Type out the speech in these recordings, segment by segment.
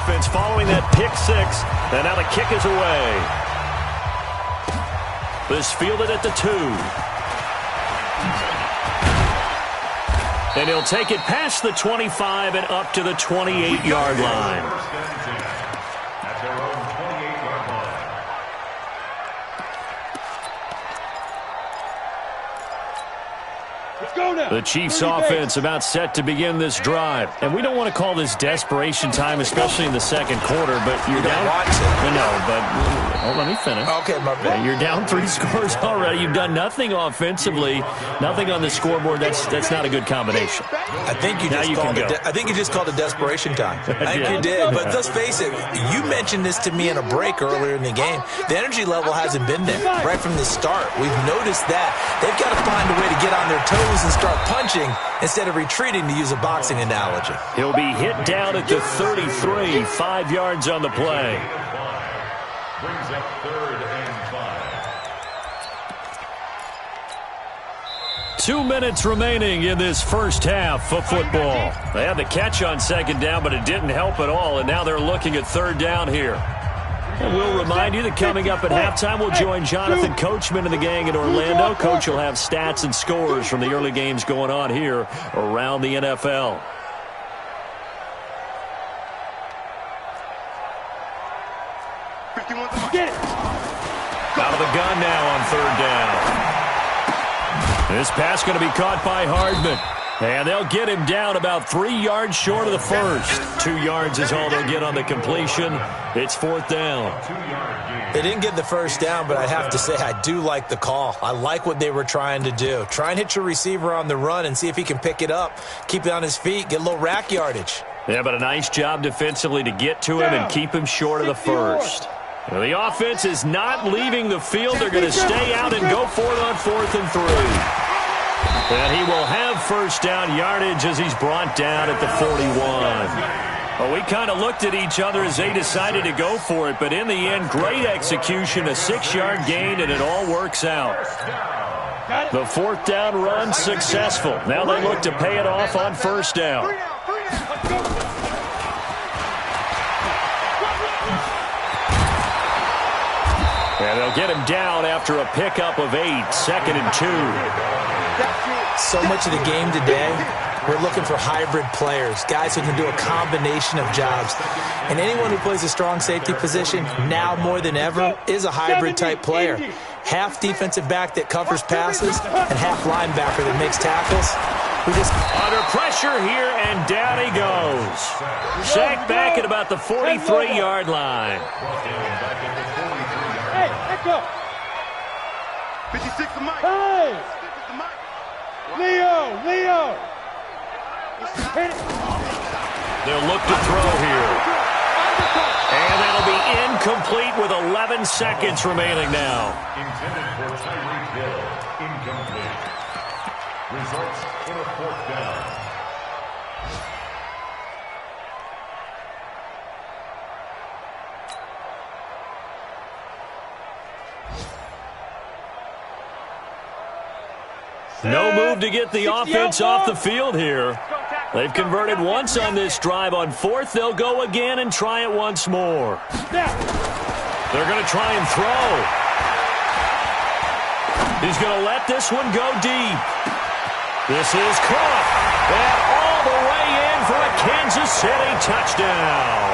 offense following that pick six. And now the kick is away. This fielded at the 2. And he'll take it past the 25 and up to the 28-yard line. The Chiefs offense about set to begin this drive. And we don't want to call this desperation time, especially in the second quarter, but you're down. No, but let me finish. Okay, my bad. You're down 3 scores already. You've done nothing offensively, nothing on the scoreboard. That's not a good combination. I think you just called it desperation time. I think you did. But let's face it, you mentioned this to me in a break earlier in the game. The energy level hasn't been there right from the start. We've noticed that. They've got to find a way to get on their toes and start punching instead of retreating, to use a boxing analogy. He'll be hit down at the 33, 5 yards on the play. Brings up 3rd and 5. 2 minutes remaining in this first half of football. They had the catch on second down, but it didn't help at all, and now they're looking at 3rd down here. And we'll remind you that coming up at halftime, we'll join Jonathan Coachman and the gang in Orlando. Coach will have stats and scores from the early games going on here around the NFL. Out of the gun now on 3rd down. This pass going to be caught by Hardman. And they'll get him down about 3 yards short of the first. 2 yards is all they'll get on the completion. It's 4th down. They didn't get the first down, but I have to say I do like the call. I like what they were trying to do. Try and hit your receiver on the run and see if he can pick it up. Keep it on his feet. Get a little rack yardage. Yeah, but a nice job defensively to get to him and keep him short of the first. Well, the offense is not leaving the field. They're going to stay out and go for it on 4th and 3. And he will have first down yardage as he's brought down at the 41. Well, we kind of looked at each other as they decided to go for it, but in the end, great execution, a 6-yard gain, and it all works out. The 4th down run successful. Now they look to pay it off on first down. And they'll get him down after a pickup of 8, 2nd and 2. So much of the game today, we're looking for hybrid players, guys who can do a combination of jobs. And anyone who plays a strong safety position, now more than ever, is a hybrid-type player. Half defensive back that covers passes and half linebacker that makes tackles. Under pressure here, and down he goes. Sacked back at about the 43-yard line. Hey, let's go. 56 to Mike. Hey. Leo. They'll look to throw here. And that'll be incomplete with 11 seconds remaining now. Intended for Tyreek Hill. Incomplete. Results in a 4th down. No move to get the offense off the field here. They've converted once on this drive. On 4th, they'll go again and try it once more. They're going to try and throw. He's going to let this one go deep. This is caught. And all the way in for a Kansas City touchdown.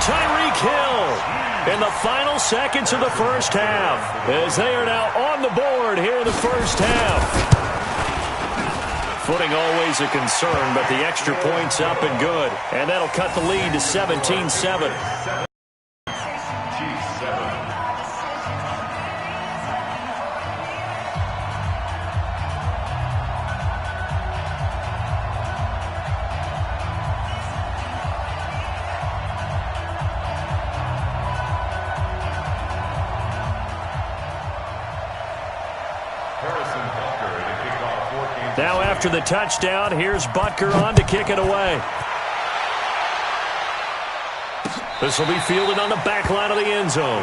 Tyreek Hill in the final seconds of the first half, as they are now on the board here in the first half. Footing always a concern, but the extra point's up and good. And that'll cut the lead to 17-7. Now after the touchdown, here's Butker on to kick it away. This will be fielded on the back line of the end zone.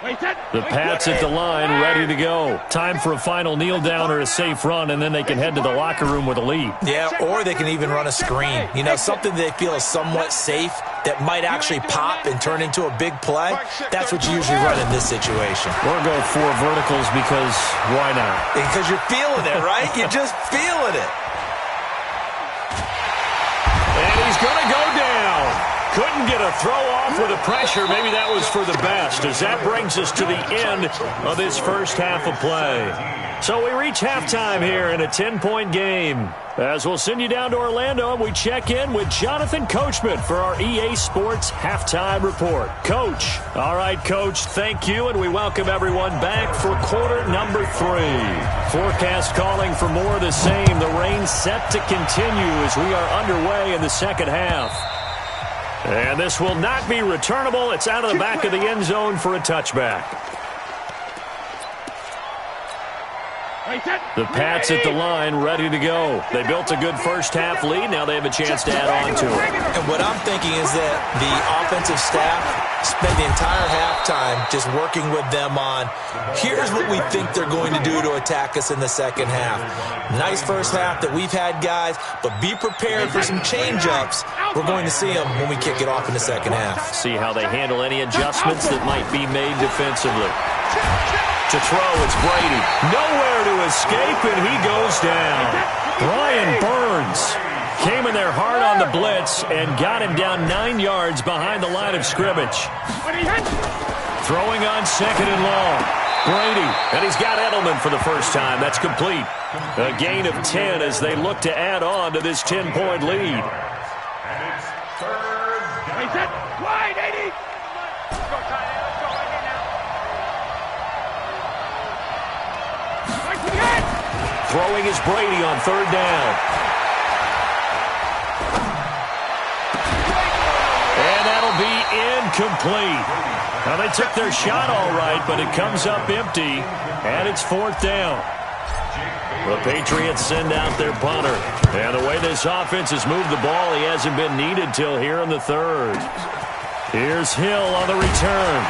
The Pats at the line, ready to go. Time for a final kneel down or a safe run, and then they can head to the locker room with a lead. Yeah, or they can even run a screen. You know, something they feel is somewhat safe that might actually pop and turn into a big play. That's what you usually run in this situation. We're going 4 verticals because why not? Because you're feeling it, right? You're just feeling it. And he's going to go down. Couldn't get a throw off with the pressure. Maybe that was for the best, as that brings us to the end of this first half of play. So we reach halftime here in a 10-point game. As we'll send you down to Orlando, and we check in with Jonathan Coachman for our EA Sports Halftime Report. Coach. All right, Coach, thank you, and we welcome everyone back for quarter number 3. Forecast calling for more of the same. The rain set to continue as we are underway in the second half. And this will not be returnable. It's out of the back of the end zone for a touchback. The Pats at the line, ready to go. They built a good first half lead. Now they have a chance to add on to it. And what I'm thinking is that the offensive staff spent the entire halftime just working with them on, here's what we think they're going to do to attack us in the second half. Nice first half that we've had, guys, but be prepared for some change-ups. We're going to see them when we kick it off in the second half. See how they handle any adjustments that might be made defensively. To throw, it's Brady. Nowhere to escape, and he goes down. Brian Burns came in there hard on the blitz and got him down 9 yards behind the line of scrimmage. Throwing on second and long. Brady, and he's got Edelman for the first time. That's complete. A gain of 10 as they look to add on to this 10-point lead. And it's third down. Wide, 80. Throwing is Brady on third down. And that'll be incomplete. Now, they took their shot all right, but it comes up empty, and it's fourth down. The Patriots send out their punter. And the way this offense has moved the ball, he hasn't been needed till here in the third. Here's Hill on the return.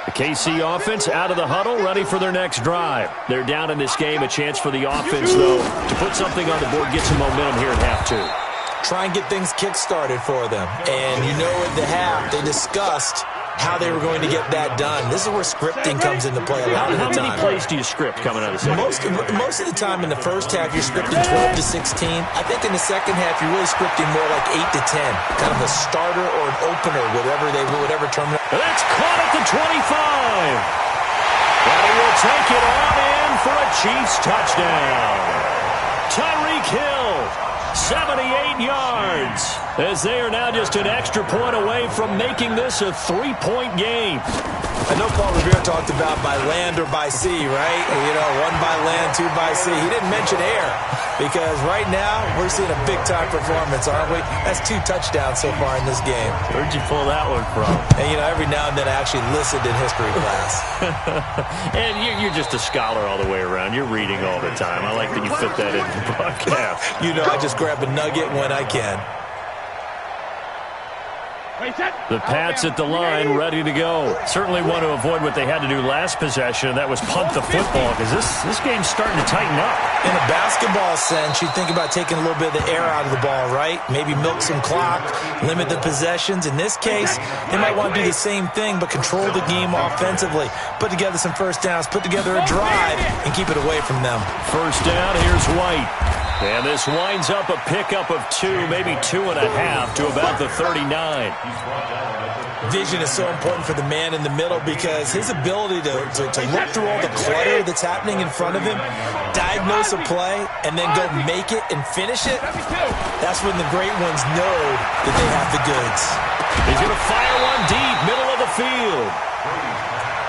The KC offense out of the huddle, ready for their next drive. They're down in this game. A chance for the offense, though, to put something on the board, get some momentum here at half 2. Try and get things kick-started for them. And you know at the half, they discussed how they were going to get that done. This is where scripting comes into play a lot of the time. How many plays do you script coming out of the second? Most of the time in the first half, you're scripting 12 to 16. I think in the second half, you're really scripting more like 8 to 10. Kind of a starter or an opener, whatever term. That's caught at the 25. And he will take it on in for a Chiefs touchdown. Tyreek Hill, 78 yards, as they are now just an extra point away from making this a 3-point game. I know Paul Revere talked about by land or by sea, right? You know, 1 by land, 2 by sea. He didn't mention air because right now we're seeing a big-time performance, aren't we? That's 2 touchdowns so far in this game. Where'd you pull that one from? And, you know, every now and then I actually listened in history class. And you're just a scholar all the way around. You're reading all the time. I like that you fit that in the broadcast. You know, I just grab a nugget when I can. The Pats at the line, ready to go. Certainly want to avoid what they had to do last possession, and that was punt the football, because this game's starting to tighten up. In a basketball sense, you think about taking a little bit of the air out of the ball, right? Maybe milk some clock, limit the possessions. In this case, they might want to do the same thing, but control the game offensively. Put together some first downs, put together a drive, and keep it away from them. First down, here's White. And this winds up a pickup of 2, maybe 2.5 to about the 39. Vision is so important for the man in the middle because his ability to look through all the clutter that's happening in front of him, diagnose a play, and then go make it and finish it, that's when the great ones know that they have the goods. He's going to fire one deep, middle of the field.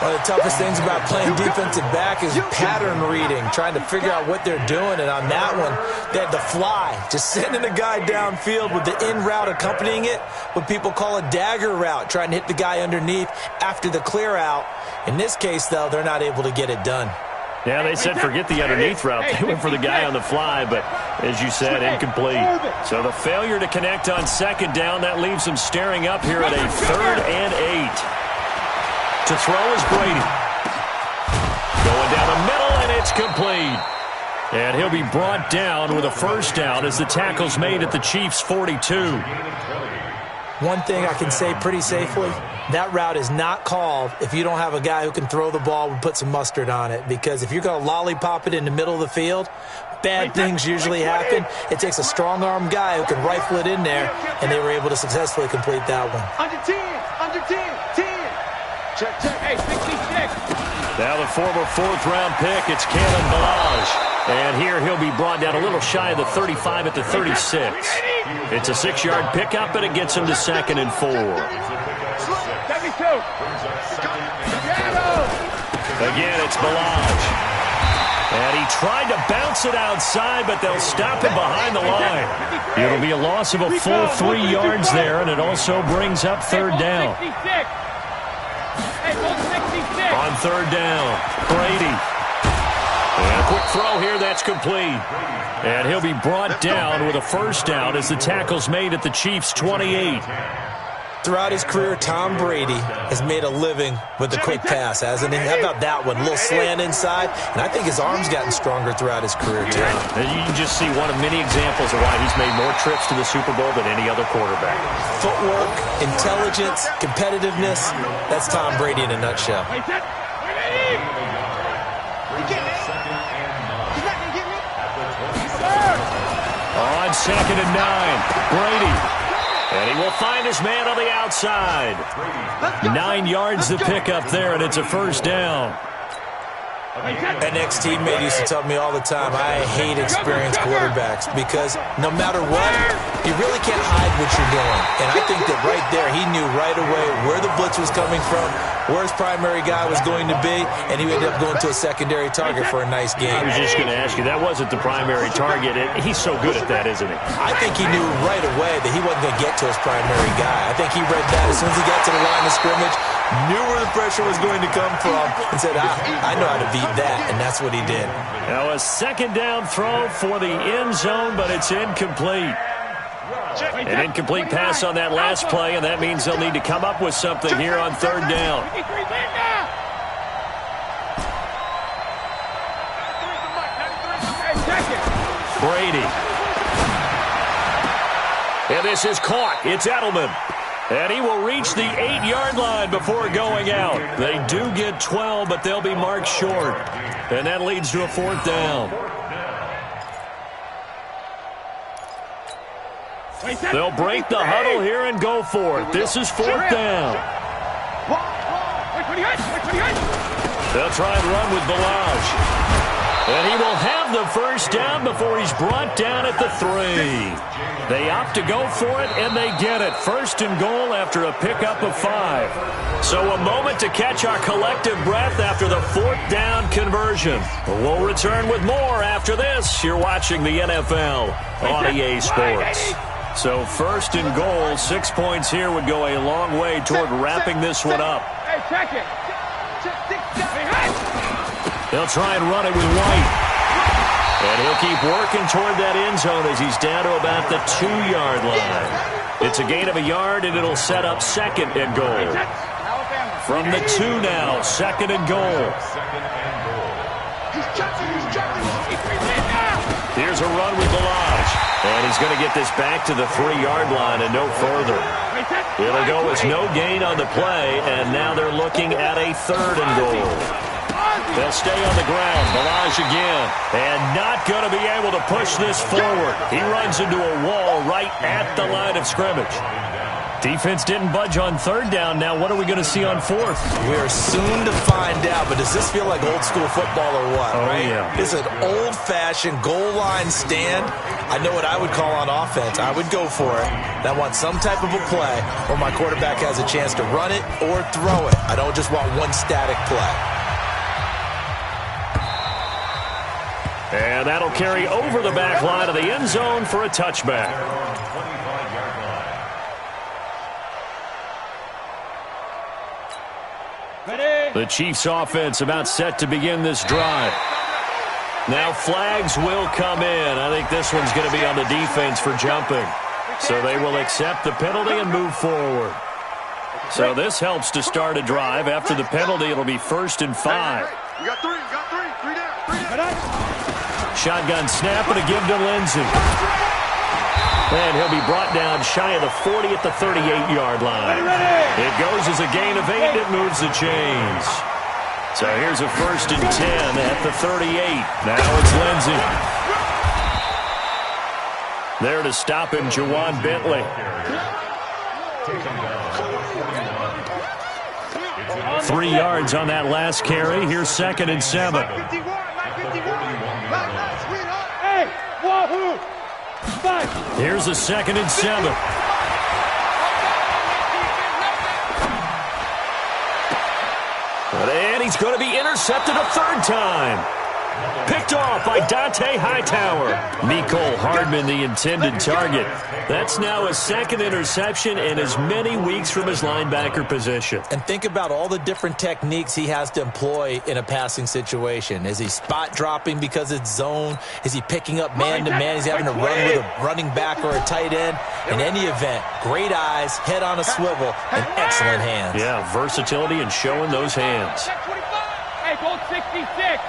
One of the toughest things about playing defensive back is pattern reading, trying to figure out what they're doing. And on that one, they had to fly, just sending a guy downfield with the in route accompanying it, what people call a dagger route, trying to hit the guy underneath after the clear out. In this case, though, they're not able to get it done. Yeah, they said forget the underneath route. They went for the guy on the fly, but as you said, incomplete. So the failure to connect on second down, that leaves them staring up here at a 3rd and 8. To throw is Brady. Going down the middle, and it's complete. And he'll be brought down with a first down as the tackle's made at the Chiefs' 42. One thing I can say pretty safely, that route is not called if you don't have a guy who can throw the ball and put some mustard on it. Because if you're going to lollipop it in the middle of the field, bad things usually happen. It takes a strong-arm guy who can rifle it in there, and they were able to successfully complete that one. Under 10, 10. Check. Hey, 66. Now the former 4th-round pick, it's Kalen Ballage. And here he'll be brought down a little shy of the 35 at the 36. It's a 6-yard pickup, and it gets him to 2nd and 4. Again, it's Ballage. And he tried to bounce it outside, but they'll stop him behind the line. It'll be a loss of a full 3 yards there, and it also brings up 3rd down. On 3rd down, Brady. And a quick throw here, that's complete. And he'll be brought down with a first down as the tackle's made at the Chiefs' 28. Throughout his career, Tom Brady has made a living with the quick pass, hasn't he? How about that one? A little slant inside, and I think his arm's gotten stronger throughout his career, too. And you can just see one of many examples of why he's made more trips to the Super Bowl than any other quarterback. Footwork, Intelligence, competitiveness, that's Tom Brady in a nutshell. On 2nd and 9, Brady. And he will find his man on the outside. 9 yards to pick up there, and it's a first down. An ex-teammate used to tell me all the time, I hate experienced quarterbacks because no matter what, you really can't hide what you're doing. And I think that right there, he knew right away where the blitz was coming from, where his primary guy was going to be, and he ended up going to a secondary target for a nice game. I was just going to ask you, that wasn't the primary target. He's so good at that, isn't he? I think he knew right away that he wasn't going to get to his primary guy. I think he read that as soon as he got to the line of scrimmage, knew where the pressure was going to come from, and said, I know how to beat that, and that's what he did. Now a 2nd down throw for the end zone, but it's incomplete. An incomplete pass on that last play, and that means they'll need to come up with something here on 3rd down. Brady. And this is caught. It's Edelman. And he will reach the 8-yard line before going out. They do get 12, but they'll be marked short. And that leads to a 4th down. They'll break the huddle here and go for it. This is 4th down. They'll try and run with Ballage. And he will have the first down before he's brought down at the 3. They opt to go for it, and they get it. 1st and goal after a pickup of 5. So a moment to catch our collective breath after the 4th down conversion. We'll return with more after this. You're watching the NFL on EA Sports. So 1st and goal, 6 points here would go a long way toward wrapping this one up. They'll try and run it with White. And he'll keep working toward that end zone as he's down to about the 2-yard line. It's a gain of a yard, and it'll set up 2nd and goal. From the 2 now, 2nd and goal. Here's a run with Ballage. And he's going to get this back to the 3-yard line and no further. It'll go as no gain on the play, and now they're looking at a 3rd and goal. They'll stay on the ground. Ballage again. And not going to be able to push this forward. He runs into a wall right at the line of scrimmage. Defense didn't budge on 3rd down. Now what are we going to see on 4th? We're soon to find out, but does this feel like old school football or what? Oh, right? Yeah. This is an old-fashioned goal line stand. I know what I would call on offense. I would go for it. And I want some type of a play where my quarterback has a chance to run it or throw it. I don't just want one static play. And that'll carry over the back line of the end zone for a touchback. Ready? The Chiefs offense about set to begin this drive. Now flags will come in. I think this one's going to be on the defense for jumping. So they will accept the penalty and move forward. So this helps to start a drive. After the penalty, it'll be 1st and 5. You got three down. Shotgun snap and a give to Lindsay. And he'll be brought down shy of the 40 at the 38-yard line. It goes as a gain of 8. It moves the chains. So here's a 1st and 10 at the 38. Now it's Lindsay. There to stop him, Juwan Bentley. 3 yards on that last carry. Here's 2nd and 7. Here's a 2nd and 7. And he's going to be intercepted a 3rd time. Picked off by Dante Hightower. Mecole Hardman, the intended target. That's now a 2nd interception and as many weeks from his linebacker position. And think about all the different techniques he has to employ in a passing situation. Is he spot dropping because it's zone? Is he picking up man-to-man? He's having to run with a running back or a tight end. In any event, great eyes, head on a swivel, and excellent hands. Yeah, versatility and showing those hands. Hey, goal 66.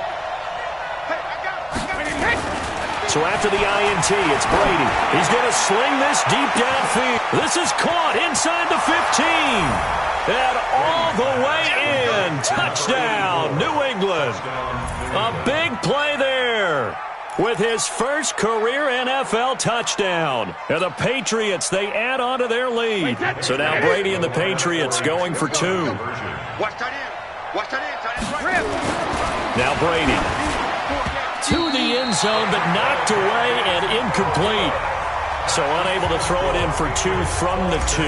So after the INT, it's Brady. He's going to sling this deep downfield. This is caught inside the 15. And all the way in. Touchdown, New England. A big play there with his first career NFL touchdown. And the Patriots, they add on to their lead. So now Brady and the Patriots going for 2. Watch that in. Now Brady. To the end zone, but knocked away and incomplete. So unable to throw it in for 2 from the 2.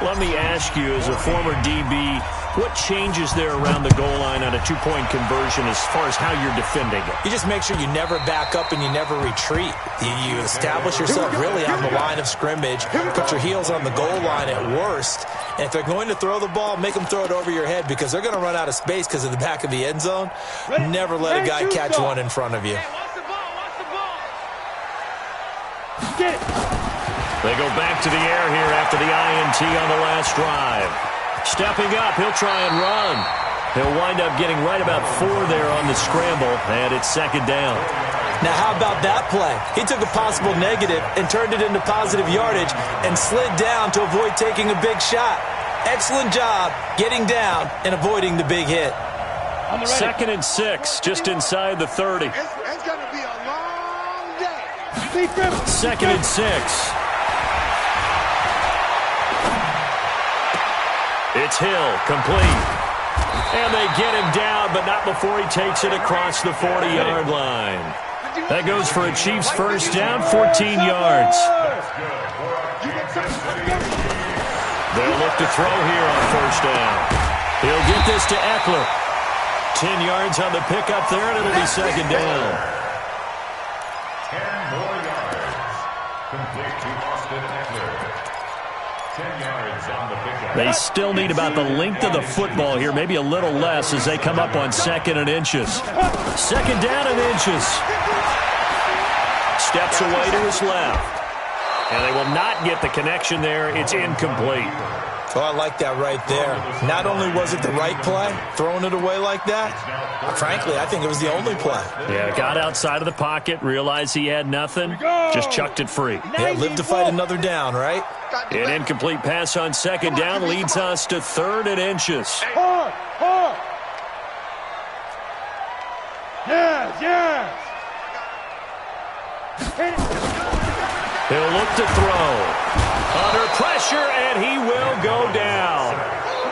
Let me ask you, as a former DB, what changes there around the goal line on a 2-point conversion as far as how you're defending it? You just make sure you never back up and you never retreat. You establish yourself really on the line of scrimmage, put your heels on the goal line at worst, and if they're going to throw the ball, make them throw it over your head because they're going to run out of space because of the back of the end zone. Never let a guy catch one in front of you. Get it. They go back to the air here after the INT on the last drive. Stepping up, he'll try and run. He'll wind up getting right about 4 there on the scramble, and it's 2nd down. Now, how about that play? He took a possible negative and turned it into positive yardage and slid down to avoid taking a big shot. Excellent job getting down and avoiding the big hit. 2nd and 6, just inside the 30. It's going to be a long day. 2nd and 6. It's Hill, complete. And they get him down, but not before he takes it across the 40-yard line. That goes for a Chiefs first down, 14 yards. They'll look to throw here on 1st down. He'll get this to Eckler. 10 yards on the pickup there, and it'll be 2nd down. 10 more yards. Complete to Austin Eckler. 10 yards on the pickup. They still need about the length of the football here, maybe a little less as they come up on 2nd and inches. 2nd down and inches. Steps away to his left. And they will not get the connection there. It's incomplete. Oh, I like that right there. Not only was it the right play, throwing it away like that, frankly, I think it was the only play. Yeah, got outside of the pocket, realized he had nothing, just chucked it free. Yeah, live to fight another down, right? An incomplete pass on 2nd down leads us to 3rd and inches. Hard. Yes. He'll look to throw. Under pressure, and he will go down.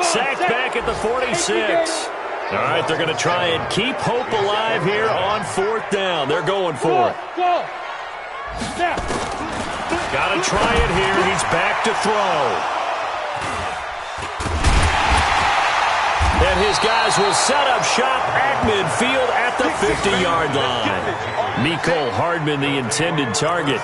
Sacked back at the 46. All right, they're going to try and keep hope alive here on 4th down. They're going for it. Got to try it here. He's back to throw. And his guys will set up shop at midfield at the 50-yard line. Mecole Hardman, the intended target.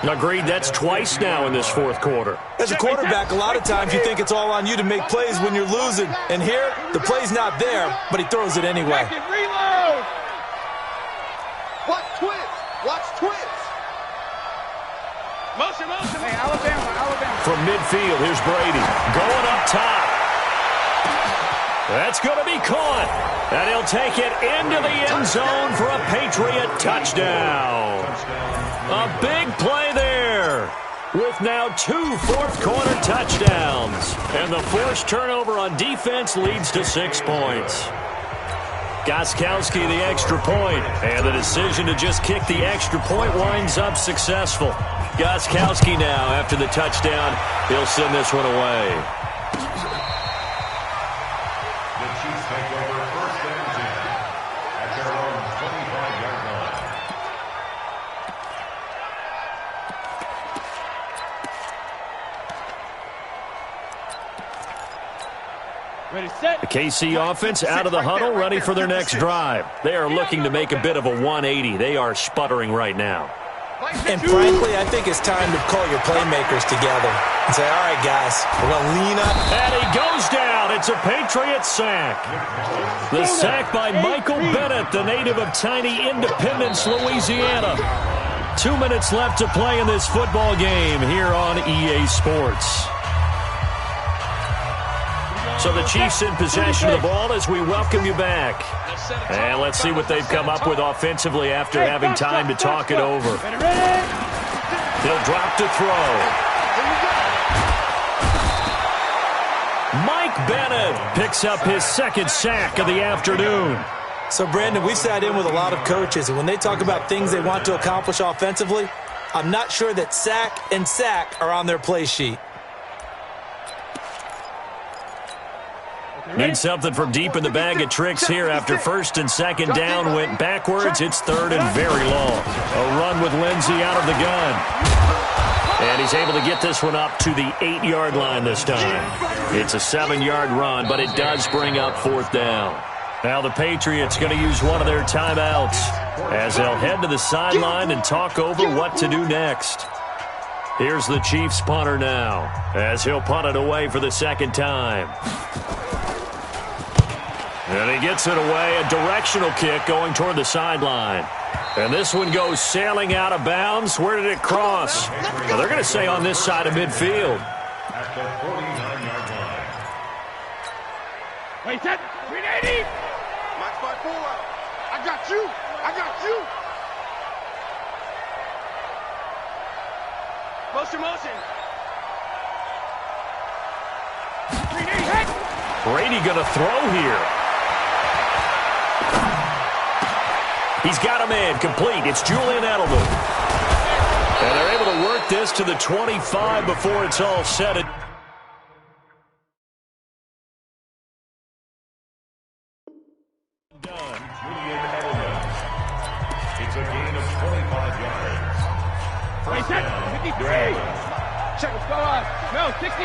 Agreed, that's twice now in this fourth quarter. As a quarterback, a lot of times you think it's all on you to make plays when you're losing. And here, the play's not there, but he throws it anyway. Reload! Watch twist! Watch twist! Motion, motion! Hey, Alabama. From midfield, here's Brady. Going up top. That's going to be caught. And he'll take it into the end zone for a Patriot touchdown. A big play there with now 2 fourth-quarter touchdowns. And the forced turnover on defense leads to 6 points. Gostkowski the extra point, and the decision to just kick the extra point winds up successful. Gostkowski now, after the touchdown, he'll send this one away. The Chiefs take over 1st and 10 at their own 25-yard line. Ready, set. The KC offense out of the huddle, ready for their next drive. They are looking to make a bit of a 180. They are sputtering right now. And frankly, I think it's time to call your playmakers together and say, all right, guys, we're going to lean up. And he goes down. It's a Patriot sack. The sack by Michael Bennett, the native of tiny Independence, Louisiana. 2 minutes left to play in this football game here on EA Sports. So the Chiefs in possession of the ball as we welcome you back. And let's see what they've come up with offensively after having time to talk it over. He'll drop to throw. Mike Bennett picks up his 2nd sack of the afternoon. So, Brandon, we sat in with a lot of coaches, and when they talk about things they want to accomplish offensively, I'm not sure that sack and sack are on their play sheet. Need something from deep in the bag of tricks here after 1st and 2nd down went backwards. It's 3rd and very long. A run with Lindsey out of the gun. And he's able to get this one up to the 8-yard line this time. It's a 7-yard run, but it does bring up 4th down. Now the Patriots going to use one of their timeouts as they'll head to the sideline and talk over what to do next. Here's the Chiefs punter now as he'll punt it away for the 2nd time. And he gets it away, a directional kick going toward the sideline. And this one goes sailing out of bounds. Where did it cross? Well, they're going to say on this side of midfield. At the 49-yard line. Wait, set. 380. Max 5-4. I got you. I got you. Motion, motion. 380. Heck. Brady going to throw here. He's got a man complete. It's Julian Edelman. And they're able to work this to the 25 before it's all said. Done. Julian Edelman. It's a gain of 25 yards. Wait, set. 53. Check, what's going on? No, 66.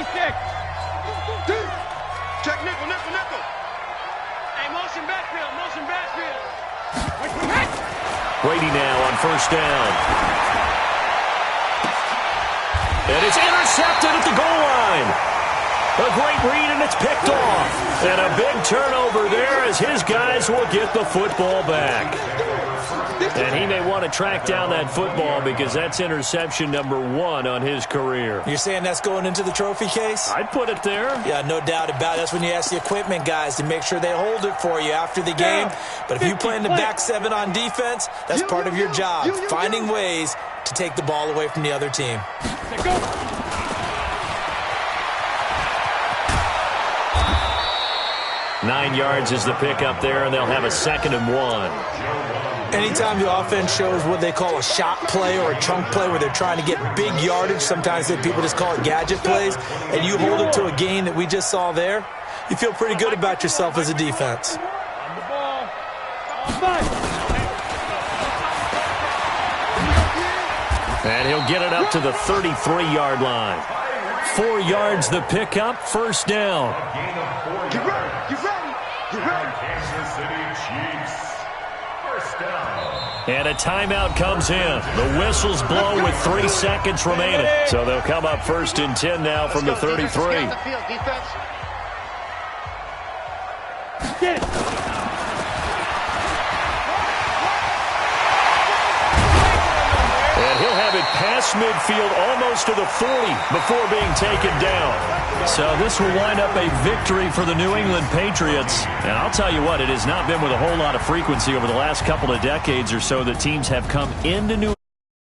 Check nickel, nickel, nickel. Hey, motion backfield, motion backfield. Brady now on 1st down. And it's intercepted at the goal line. A great read, and it's picked off. And a big turnover there as his guys will get the football back. And he may want to track down that football because that's interception number 1 on his career. You're saying that's going into the trophy case? I'd put it there. Yeah, no doubt about it. That's when you ask the equipment guys to make sure they hold it for you after the game. But if you play in the back 7 on defense, that's part of your job, finding ways to take the ball away from the other team. Go. 9 yards is the pickup there, and they'll have a 2nd and 1. Anytime the offense shows what they call a shot play or a chunk play where they're trying to get big yardage, sometimes people just call it gadget plays, and you hold it to a gain that we just saw there, you feel pretty good about yourself as a defense. And he'll get it up to the 33-yard line. 4 yards the pickup, 1st down. Gain of 4 yards. Get ready. Get ready. Kansas City Chiefs. First down. And a timeout comes in. The whistles blow with 3 seconds remaining. So they'll come up 1st and 10 now from the 33. And he'll have it past midfield almost to the 40 before being taken down. So this will wind up a victory for the New England Patriots. And I'll tell you what, it has not been with a whole lot of frequency over the last couple of decades or so that teams have come into New England.